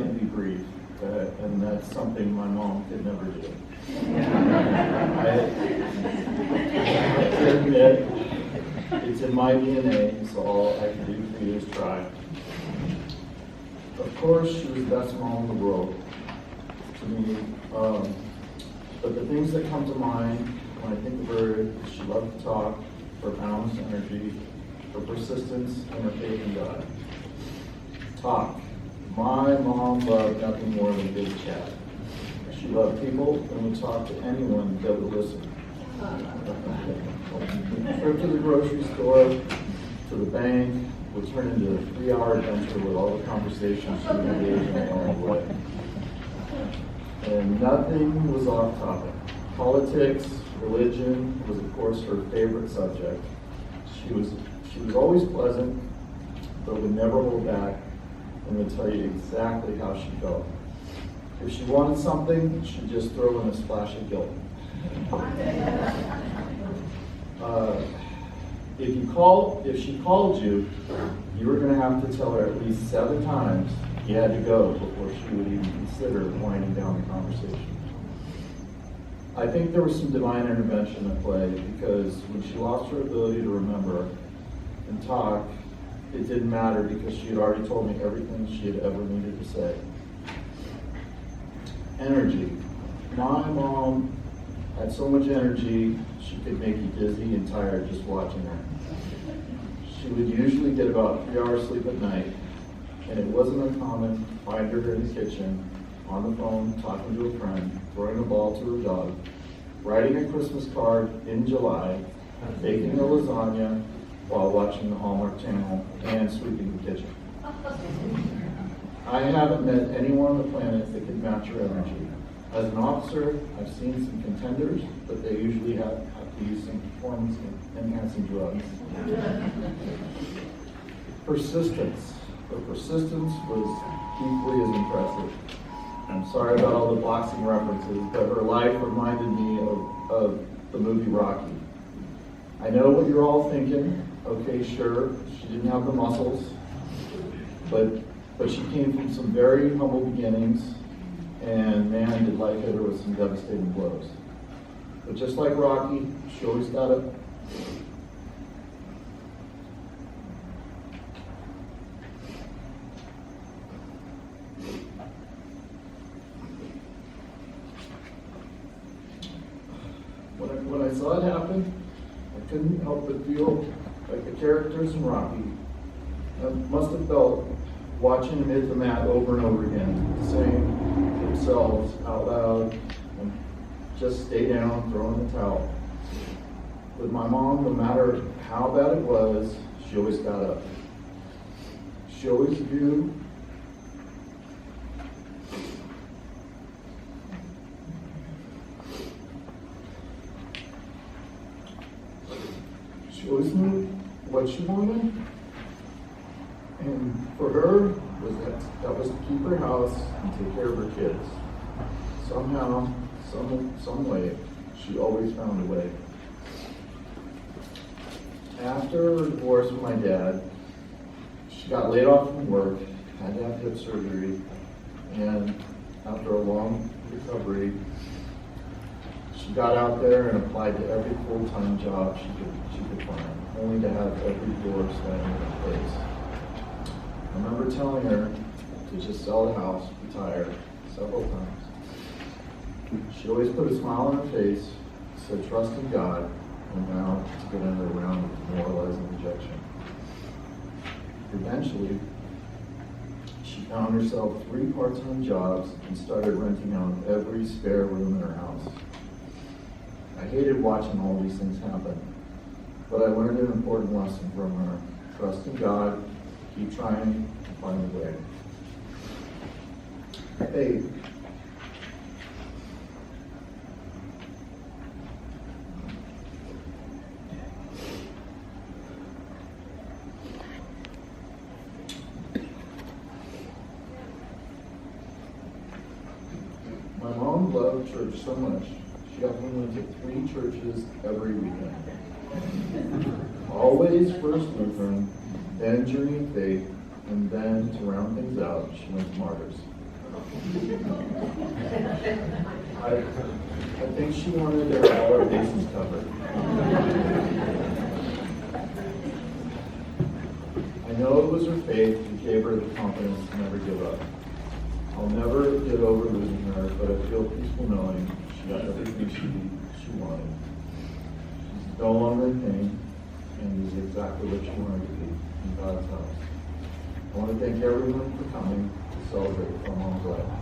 and be brief, and that's something my mom could never do. I admit, it's in my DNA, so all I can do for you is try. Of course, she was the best mom in the world to me, but the things that come to mind when I think of her is she loved to talk, her boundless energy, her persistence, and her faith in God. Talk. My mom loved nothing more than good chat. She loved people and would talk to anyone that would listen. A trip to the grocery store, to the bank, would turn into a 3-hour adventure with all the conversations she would engage in along the way. And nothing was off topic. Politics, religion was of course her favorite subject. She was always pleasant, but would never hold back and would tell you exactly how she felt. If she wanted something, she'd just throw in a splash of guilt. If she called you, you were going to have to tell her at least 7 times you had to go before she would even consider winding down the conversation. I think there was some divine intervention at play because when she lost her ability to remember and talk, it didn't matter because she had already told me everything she had ever needed to say. Energy. My mom had so much energy, she could make you dizzy and tired just watching her. She would usually get about 3 hours sleep at night, and it wasn't uncommon to find her in the kitchen, on the phone, talking to a friend, throwing a ball to her dog, writing a Christmas card in July, baking a lasagna while watching the Hallmark Channel, and sweeping the kitchen. I haven't met anyone on the planet that could match her energy. As an officer, I've seen some contenders, but they usually have to use some performance-enhancing drugs. Persistence. Her persistence was equally as impressive. I'm sorry about all the boxing references, but her life reminded me of the movie Rocky. I know what you're all thinking. Okay, sure, she didn't have the muscles, but she came from some very humble beginnings, and man, did life hit her with some devastating blows. But just like Rocky, she always got up. When I saw it happen, I couldn't help but feel like the characters in Rocky. I must have felt watching him hit the mat over and over again, saying to themselves out loud, and just stay down, throw in the towel. With my mom, no matter how bad it was, she always got up. She always knew what she wanted, and for her that was to keep her house and take care of her kids. Somehow, some way, she always found a way. After her divorce with my dad, she got laid off from work, had to have hip surgery, and after a long recovery, she got out there and applied to every full-time job she could find, only to have every door slammed in her face. I remember telling her to just sell the house, retire, several times. She always put a smile on her face, said trust in God, and now to get another round of demoralizing rejection. Eventually, she found herself 3 part-time jobs and started renting out every spare room in her house. I hated watching all these things happen, but I learned an important lesson from her. Trust in God, keep trying to find a way. Faith. My mom loved church so much, she often went to 3 churches every weekend. Always first Lutheran, then Journey of Faith, And then, to round things out, she went to Martyrs. I think she wanted to have all her bases covered. I know it was her faith that gave her the confidence to never give up. I'll never get over losing her, but I feel peaceful knowing she got everything she wanted. She's no longer in pain and is exactly what she wanted to be in God's house. I want to thank everyone for coming to celebrate her mom's life.